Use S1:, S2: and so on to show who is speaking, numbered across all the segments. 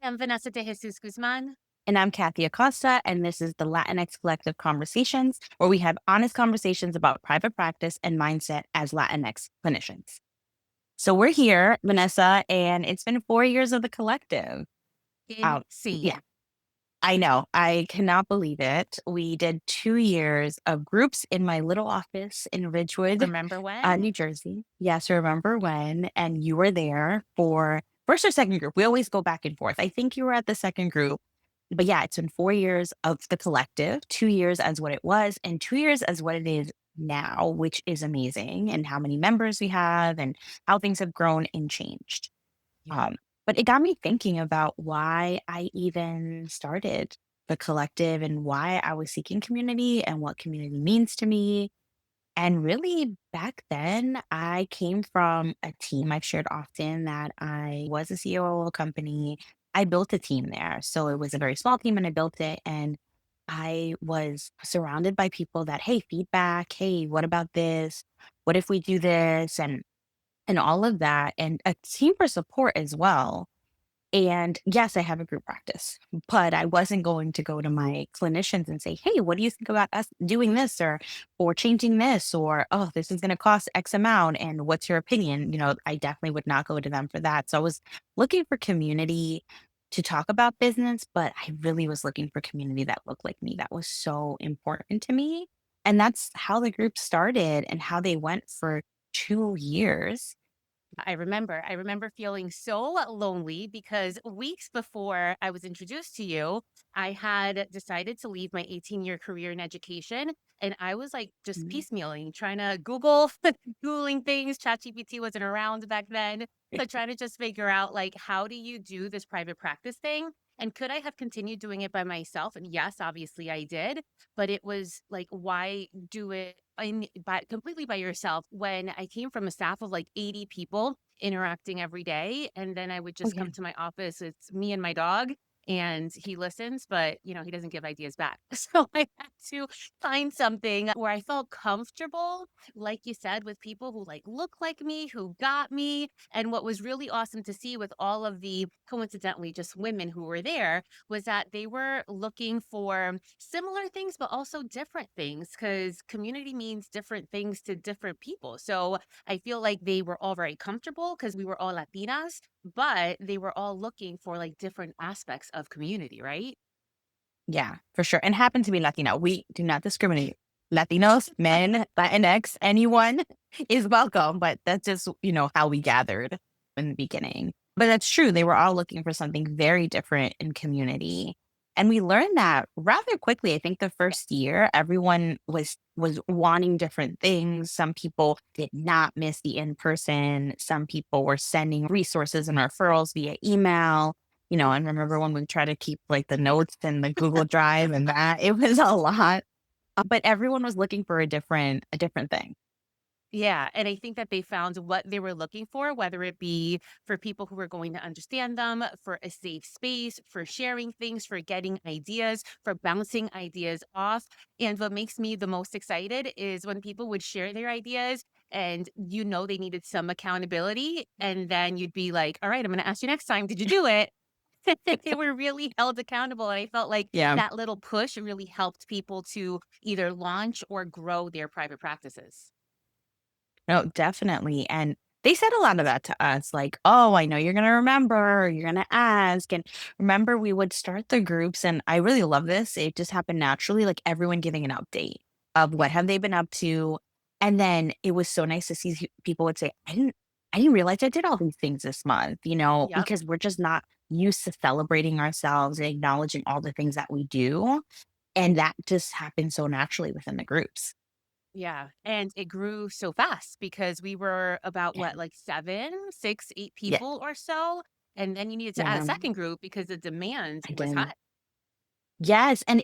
S1: I'm Vanessa de Jesus Guzman.
S2: And I'm Kathy Acosta, and this is the Latinx Collective Conversations, where we have honest conversations about private practice and mindset as Latinx clinicians. So we're here, Vanessa, and it's been 4 years of the collective. Out. Yeah,
S1: Insane.
S2: I know. I cannot believe it. We did 2 years of groups in my little office in Ridgewood,
S1: Remember when?
S2: New Jersey. Yes, remember when? And you were there for first or second group. We always go back and forth. I think you were at the second group. But yeah, it's been 4 years of the collective, 2 years as what it was, and 2 years as what it is now, which is amazing, and how many members we have and how things have grown and changed.
S1: Yeah.
S2: Um, but it got me thinking about why I even started the collective and why I was seeking community and what community means to me. And really, back then, I came from a team. I've shared often that I was a CEO of a company. I built a team there. So it was a very small team and I built it. And I was surrounded by people that, hey, feedback. Hey, what about this? What if we do this? And all of that. And a team for support as well. And yes, I have a group practice, but I wasn't going to go to my clinicians and say, "Hey, what do you think about us doing this or changing this or oh, this is going to cost X amount and what's your opinion?" I definitely would not go to them for that. So I was looking for community to talk about business, but I really was looking for community that looked like me. That was so important to me. And that's how the group started and how they went for 2 years.
S1: I remember feeling so lonely because weeks before I was introduced to you, I had decided to leave my 18-year career in education. And I was like just
S2: Mhm.
S1: piecemealing, trying to Google, Googling things. ChatGPT wasn't around back then. So trying to just figure out like, how do you do this private practice thing? And could I have continued doing it by myself? And yes, obviously I did. But it was like, why do it completely by yourself when I came from a staff of like 80 people interacting every day? And then I would
S2: Oh
S1: just
S2: yeah.
S1: come to my office. It's me and my dog, and he listens, but he doesn't give ideas back. So I had to find something where I felt comfortable, like you said, with people who like look like me, who got me. And what was really awesome to see with all of the coincidentally just women who were there was that they were looking for similar things, but also different things because community means different things to different people. So I feel like they were all very comfortable because we were all Latinas, but they were all looking for like different aspects of community, right?
S2: Yeah, for sure. And happen to be Latino. We do not discriminate. Latinos, men, Latinx, anyone is welcome. But that's just, how we gathered in the beginning. But that's true. They were all looking for something very different in community. And we learned that rather quickly. I think the first year, everyone was wanting different things. Some people did not miss the in-person. Some people were sending resources and referrals via email. And remember when we try to keep like the notes in the Google Drive and that it was a lot, but everyone was looking for a different thing.
S1: Yeah, and I think that they found what they were looking for, whether it be for people who were going to understand them, for a safe space, for sharing things, for getting ideas, for bouncing ideas off. And what makes me the most excited is when people would share their ideas and they needed some accountability. And then you'd be like, all right, I'm going to ask you next time, did you do it? They were really held accountable. And I felt like
S2: Yeah.
S1: that little push really helped people to either launch or grow their private practices.
S2: No, definitely. And they said a lot of that to us, like, "Oh, I know you're gonna remember, you're gonna ask." And remember, we would start the groups, and I really love this. It just happened naturally, like everyone giving an update of what
S1: Yeah.
S2: have they been up to. And then it was so nice to see people would say, I didn't realize I did all these things this month,
S1: Yep.
S2: because we're just not used to celebrating ourselves and acknowledging all the things that we do. And that just happened so naturally within the groups.
S1: Yeah, and it grew so fast because we were about
S2: Yeah.
S1: what, like 7, 6, 8
S2: Yeah.
S1: people or so, and then you needed to add a
S2: Yeah.
S1: second group because the demand was
S2: Again.
S1: high.
S2: Yes, and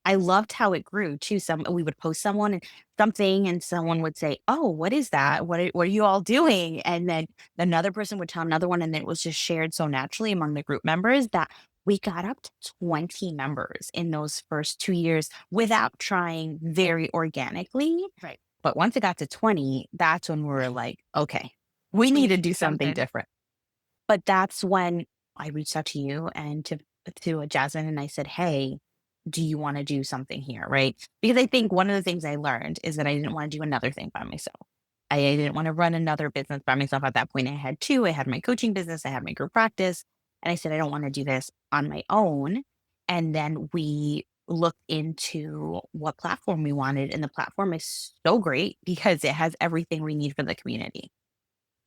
S2: I loved how it grew too. We would post someone and something and someone would say, "Oh, what is that? What are you all doing?" And then another person would tell another one and it was just shared so naturally among the group members that we got up to 20 members in those first 2 years without trying very organically.
S1: Right.
S2: But once it got to 20, that's when we were like, "Okay, we
S1: We
S2: need
S1: need
S2: to
S1: to do
S2: do something
S1: something.
S2: different." But that's when I reached out to you and to Jasmine and I said, "Hey, do you want to do something here?" Right? Because I think one of the things I learned is that I didn't want to do another thing by myself. I didn't want to run another business by myself at that point. I had two. I had my coaching business, I had my group practice, and I said I don't want to do this on my own. And then we looked into what platform we wanted, and the platform is so great because it has everything we need for the community.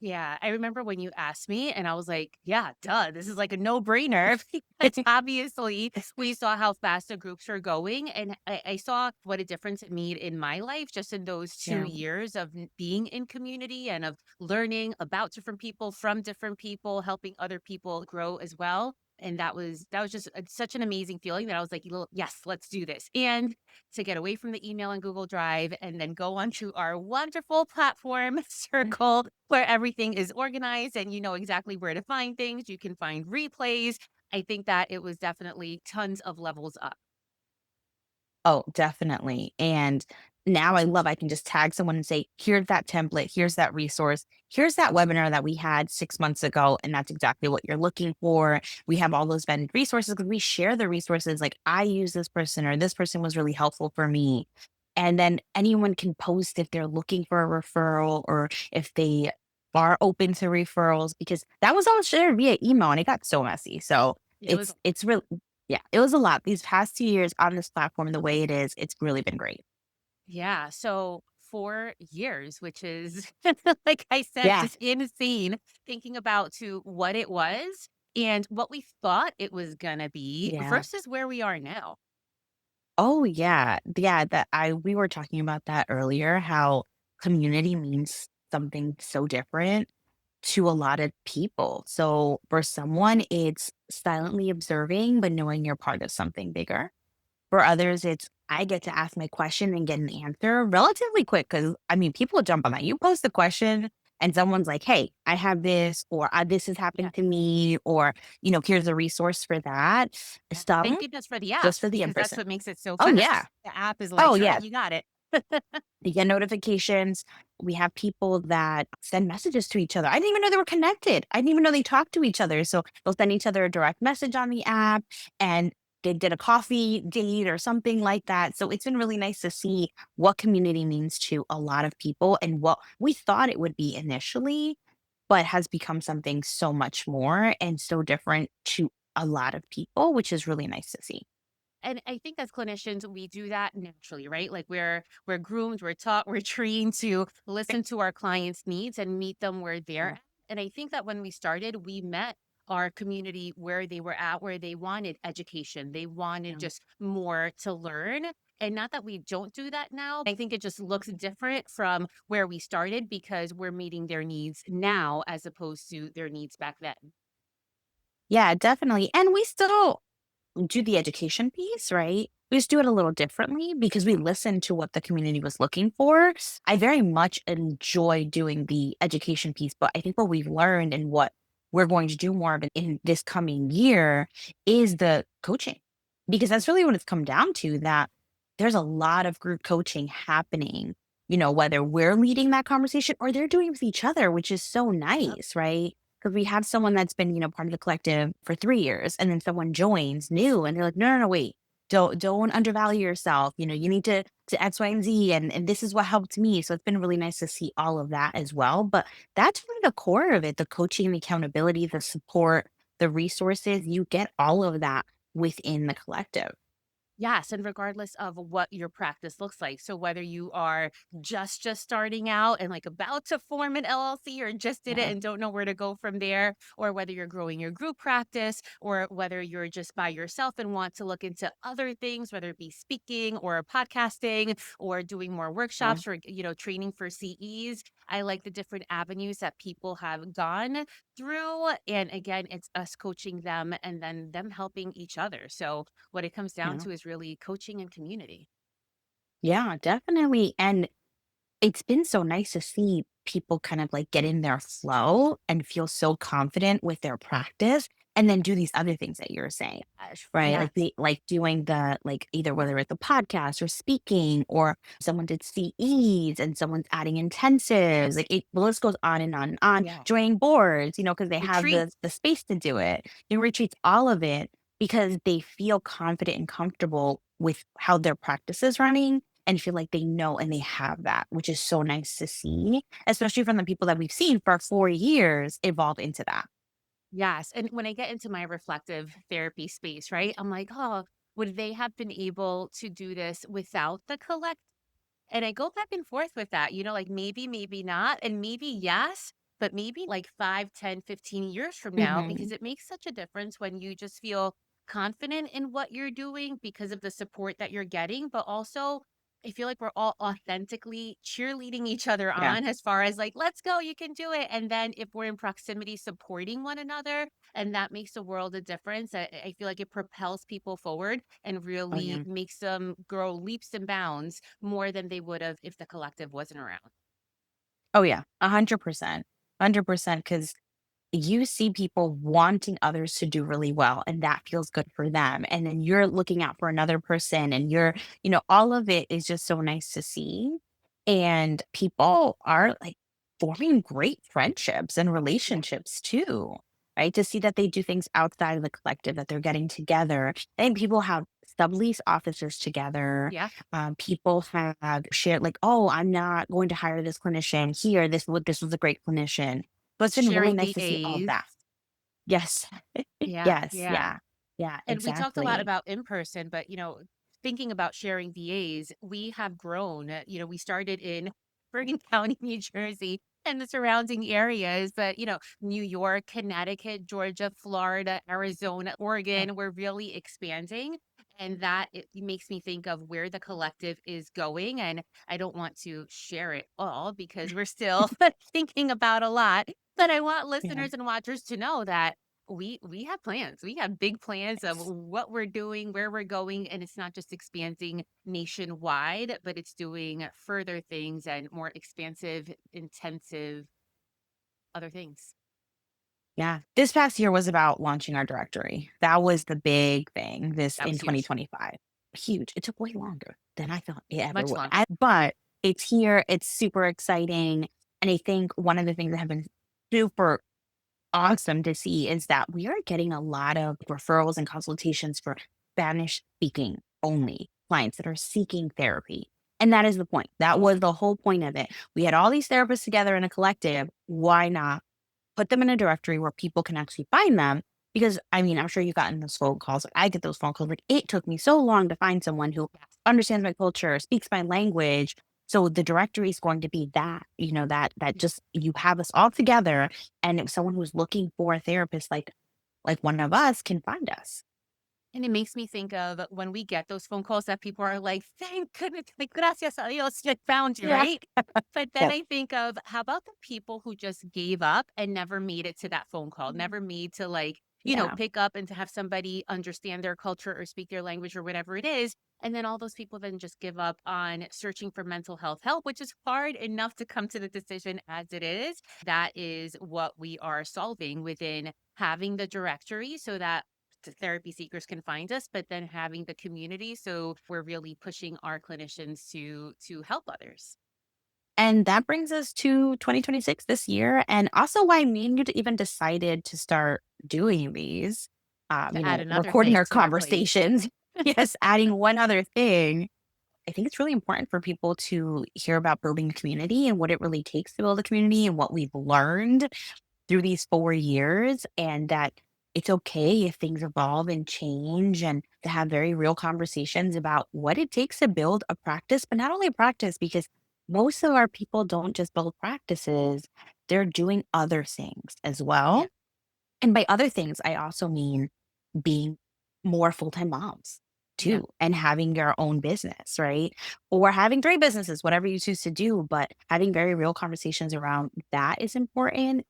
S1: Yeah, I remember when you asked me and I was like, "Yeah, duh, this is like a no-brainer," because obviously we saw how fast the groups are going, and I saw what a difference it made in my life just in those 2
S2: Yeah.
S1: years of being in community and of learning about different people, from different people, helping other people grow as well, and that was just such an amazing feeling that I was like, "Well, yes, let's do this," and to get away from the email and Google Drive and then go onto our wonderful platform, Circle, where everything is organized and you know exactly where to find things. You can find replays. I think that it was definitely tons of levels up.
S2: Oh, definitely. And now I can just tag someone and say, here's that template, here's that resource, here's that webinar that we had 6 months ago. And that's exactly what you're looking for. We have all those vended resources because we share the resources. Like, I use this person or this person was really helpful for me. And then anyone can post if they're looking for a referral or if they are open to referrals because that was all shared via email and it got so messy. So
S1: It was
S2: it's really yeah, it was a lot. These past 2 years on this platform, the way it is, it's really been great.
S1: Yeah, so 4 years, which is, like I said,
S2: Yeah,
S1: just insane thinking about to what it was and what we thought it was gonna be
S2: yeah.
S1: versus where we are now.
S2: Oh, yeah. Yeah, that I we were talking about that earlier, how community means something so different to a lot of people. So, for someone, it's silently observing, but knowing you're part of something bigger. For others, it's I get to ask my question and get an answer relatively quick because I mean, people jump on that. You post a question and someone's like, "Hey, I have this," or "This has
S1: Yeah,
S2: happened to me," or "Here's a resource for that."
S1: yeah. Thank
S2: Some
S1: goodness for the app
S2: just for the in
S1: because that's
S2: person.
S1: what makes it so
S2: Oh yeah,
S1: fast. The app is like,
S2: oh
S1: "Sure,
S2: yeah.
S1: you got it."
S2: You get notifications. We have people that send messages to each other. I didn't even know they were connected. I didn't even know they talked to each other. So they'll send each other a direct message on the app and they did a coffee date or something like that. So it's been really nice to see what community means to a lot of people and what we thought it would be initially, but has become something so much more and so different to a lot of people, which is really nice to see.
S1: And I think as clinicians, we do that naturally, right? Like we're groomed, we're taught, we're trained to listen to our clients' needs and meet them where they're
S2: Yeah.
S1: at. And I think that when we started, we met our community where they were at, where they wanted education. They wanted
S2: Yeah.
S1: just more to learn. And not that we don't do that now. I think it just looks different from where we started because we're meeting their needs now as opposed to their needs back then.
S2: Yeah, definitely. And we still do the education piece, right? We just do it a little differently because we listened to what the community was looking for. I very much enjoy doing the education piece, but I think what we've learned and what we're going to do more of in this coming year is the coaching. Because that's really what it's come down to that there's a lot of group coaching happening, whether we're leading that conversation or they're doing it with each other, which is so
S1: Yep.
S2: nice, right? Because we have someone that's been, part of the collective for 3 years, and then someone joins new, and they're like, "No, no, no, wait. Don't undervalue yourself. You need to X, Y, and Z, and this is what helped me." So it's been really nice to see all of that as well. But that's really the core of it, the coaching, the accountability, the support, the resources. You get all of that within the collective.
S1: Yes, and regardless of what your practice looks like. So whether you are just starting out and like about to form an LLC or just did it
S2: Yeah.
S1: and don't know where to go from there, or whether you're growing your group practice, or whether you're just by yourself and want to look into other things, whether it be speaking or podcasting or doing more
S2: Yeah.
S1: workshops or training for CEs. I like the different avenues that people have gone through. And again, it's us coaching them and then them helping each other. So what it comes down
S2: Yeah.
S1: to is really coaching and community.
S2: Yeah, definitely. And it's been so nice to see people kind of like get in their flow and feel so confident with their practice and then do these other things that you're saying, right? Like
S1: Yes.
S2: doing the like either whether it's a podcast or speaking or someone did CEs and someone's adding intensives. Like the list goes on and on and on.
S1: Yeah.
S2: Joining boards, because they have
S1: Retreats.
S2: the space to do it. Doing retreats, all of it because they feel confident and comfortable with how their practice is running and feel like they know and they have that, which is so nice to see, especially from the people that we've seen for 4 years evolve into that.
S1: Yes, and when I get into my reflective therapy space, right, I'm like, "Oh, would they have been able to do this without the collect?" And I go back and forth with that, like maybe, maybe not, and maybe yes, but maybe like 5, 10, 15 years from now,
S2: Hmm.
S1: because it makes such a difference when you just feel confident in what you're doing because of the support that you're getting. But also, I feel like we're all authentically cheerleading each other
S2: Yeah.
S1: on as far as like, let's go, you can do it. And then if we're in proximity supporting one another, and that makes a world of difference. I feel like it propels people forward and
S2: Oh
S1: really
S2: yeah.
S1: makes them grow leaps and bounds more than they would have if the collective wasn't around.
S2: Oh yeah. 100%. 100%. Because you see people wanting others to do really well and that feels good for them. And then you're looking out for another person and all of it is just so nice to see. And people are like forming great friendships and
S1: Yeah.
S2: relationships too. Right. To see that they do things outside of the collective, that they're getting together. And people have sublease officers together.
S1: Yeah.
S2: People have shared like, oh, I'm not going to hire this clinician here. This was a great clinician, but it's been really
S1: Sharing
S2: nice to see all of
S1: VAs.
S2: that. Yes.
S1: Yeah.
S2: Yes,
S1: Yeah.
S2: yeah. Yeah,
S1: And we talked a lot
S2: exactly.
S1: about in person, but thinking about sharing VAs, we have grown. We started in Bergen County, New Jersey, and the surrounding areas, but New York, Connecticut, Georgia, Florida, Arizona,
S2: Yeah.
S1: Oregon, we're really expanding. And that it makes me think of where the collective is going. And I don't want to share it all because we're still thinking about a lot. But I want
S2: Yeah.
S1: listeners and watchers to know that we have plans. We have big plans of
S2: Yes.
S1: what we're doing, where we're going, and it's not just expanding nationwide, but it's doing further things and more expansive, intensive other things.
S2: Yeah. This past year was about launching our directory. That was the big thing this
S1: That
S2: in
S1: was huge.
S2: 2025. Huge. It took way longer than I thought it ever
S1: Much
S2: would.
S1: longer.
S2: But it's here. It's super exciting. And I think one of the things that have been super awesome to see is that we are getting a lot of referrals and consultations for Spanish speaking only clients that are seeking therapy. And that is the point. That was the whole point of it. We had all these therapists together in a collective. Why not put them in a directory where people can actually find them? Because I mean, I'm sure you've gotten those phone calls. I get those phone calls. Like, it took me so long to find someone who
S1: Yes.
S2: understands my culture, speaks my language. So the directory is going to be that, that just you have us all together. And if someone who's looking for a therapist like one of us can find us.
S1: And it makes me think of when we get those phone calls that people are like, thank goodness, like, gracias a Dios, I found you,
S2: Yeah.
S1: right? But then
S2: Yep.
S1: I think of how about the people who just gave up and never made it to that phone call,
S2: Mhm.
S1: never made to like,
S2: Yeah.
S1: pick up and to have somebody understand their culture or speak their language or whatever it is. And then all those people then just give up on searching for mental health help, which is hard enough to come to the decision as it is. That is what we are solving within having the directory so that therapy seekers can find us, but then having the community. So we're really pushing our clinicians to help others.
S2: And that brings us to 2026 this year, and also why me and you even decided to start doing these,
S1: To add another
S2: recording
S1: thing
S2: our
S1: to our plate.
S2: conversations. Yes, adding one other thing. I think it's really important for people to hear about building a community and what it really takes to build a community and what we've learned through these 4 years, and that it's okay if things evolve and change, and to have very real conversations about what it takes to build a practice, but not only a practice, because most of our people don't just build practices, they're doing other things as
S1: Yeah,
S2: well. And by other things, I also mean being more full-time moms
S1: yeah.
S2: too, and having your own business, right? Or having 3 businesses, whatever you choose to do, but having very real conversations around that is important,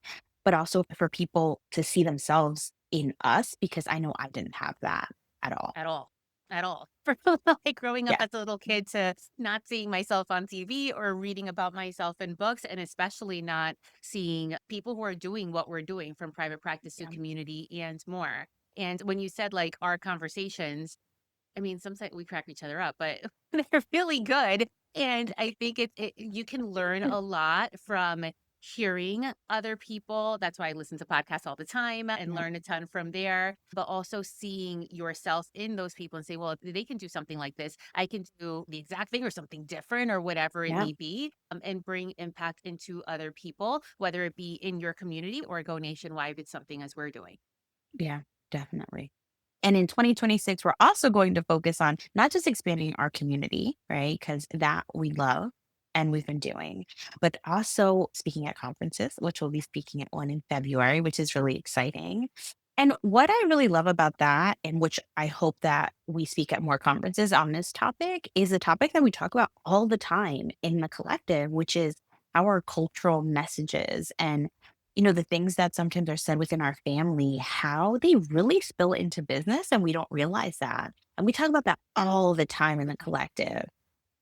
S2: but also for people to see themselves in us, because I know I didn't have that at all.
S1: At all. at all. For like growing up
S2: Yeah.
S1: as a little kid to not seeing myself on TV or reading about myself in books, and especially not seeing people who are doing what we're doing from private practice to
S2: Yeah.
S1: community and more. And when you said like our conversations, I mean, sometimes we crack each other up, but they're really good. And I think you can learn a lot from hearing other people. That's why I listen to podcasts all the time and
S2: Yeah.
S1: learn a ton from there, but also seeing yourself in those people and say, well, if they can do something like this, I can do the exact thing or something different or whatever it
S2: Yeah.
S1: may be, and bring impact into other people, whether it be in your community or go nationwide with something as we're doing.
S2: Yeah, definitely. And in 2026, we're also going to focus on not just expanding our community, right? Because that we love and we've been doing, but also speaking at conferences, which we'll be speaking at one in February, which is really exciting. And what I really love about that, and which I hope that we speak at more conferences on this topic, is a topic that we talk about all the time in the collective, which is our cultural messages and the things that sometimes are said within our family, how they really spill into business and we don't realize that. And we talk about that all the time in the collective.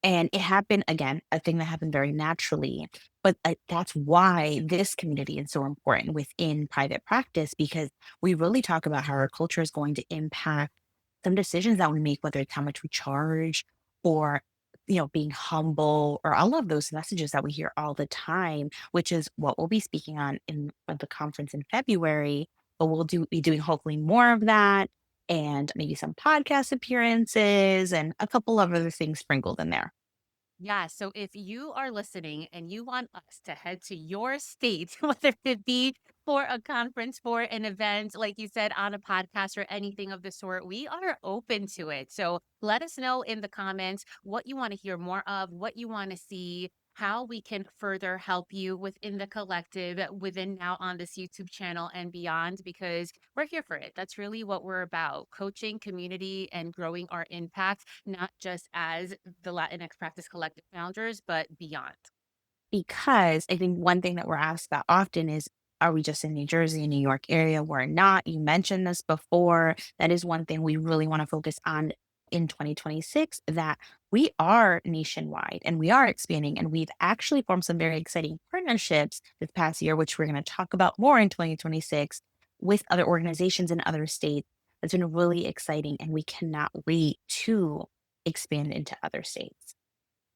S2: And it happened again, a thing that happened very naturally. But that's why this community is so important within private practice because we really talk about how our culture is going to impact some decisions that we make, whether it's how much we charge or being humble or all of those messages that we hear all the time, which is what we'll be speaking on in at the conference in February. But we'll be doing hopefully more of that and maybe some podcast appearances and a couple of other things sprinkled in there.
S1: Yeah. So if you are listening and you want us to head to your state, whether it be for a conference, for an event, like you said, on a podcast or anything of the sort, we are open to it. So let us know in the comments what you want to hear more of, what you want to see, how we can further help you within the collective, within now on this YouTube channel and beyond, because we're here for it. That's really what we're about, coaching community and growing our impact, not just as the Latinx Practice Collective founders, but beyond.
S2: Because I think one thing that we're asked about often is, are we just in New Jersey and New York area? We're not. You mentioned this before. That is one thing we really want to focus on in 2026, that we are nationwide and we are expanding. And we've actually formed some very exciting partnerships this past year, which we're going to talk about more in 2026 with other organizations in other states. It's been really exciting. And we cannot wait to expand into other states.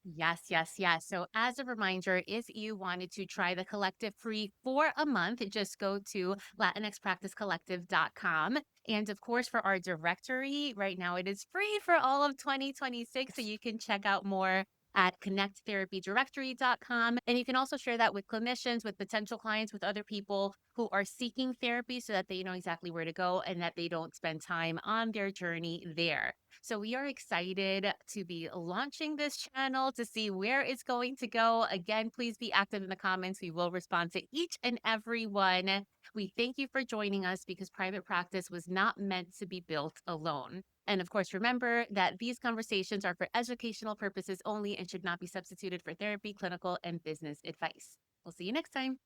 S1: Yes, yes, yes. So, as a reminder, if you wanted to try the collective free for a month, just go to latinxpracticecollective.com. And of course, for our directory, right now it is free for all of 2026. So, you can check out more at connecttherapydirectory.com. And you can also share that with clinicians, with potential clients, with other people who are seeking therapy so that they know exactly where to go and that they don't spend time on their journey there. So we are excited to be launching this channel to see where it's going to go. Again, please be active in the comments. We will respond to each and every one. We thank you for joining us because private practice was not meant to be built alone. And of course, remember that these conversations are for educational purposes only and should not be substituted for therapy, clinical, and business advice. We'll see you next time.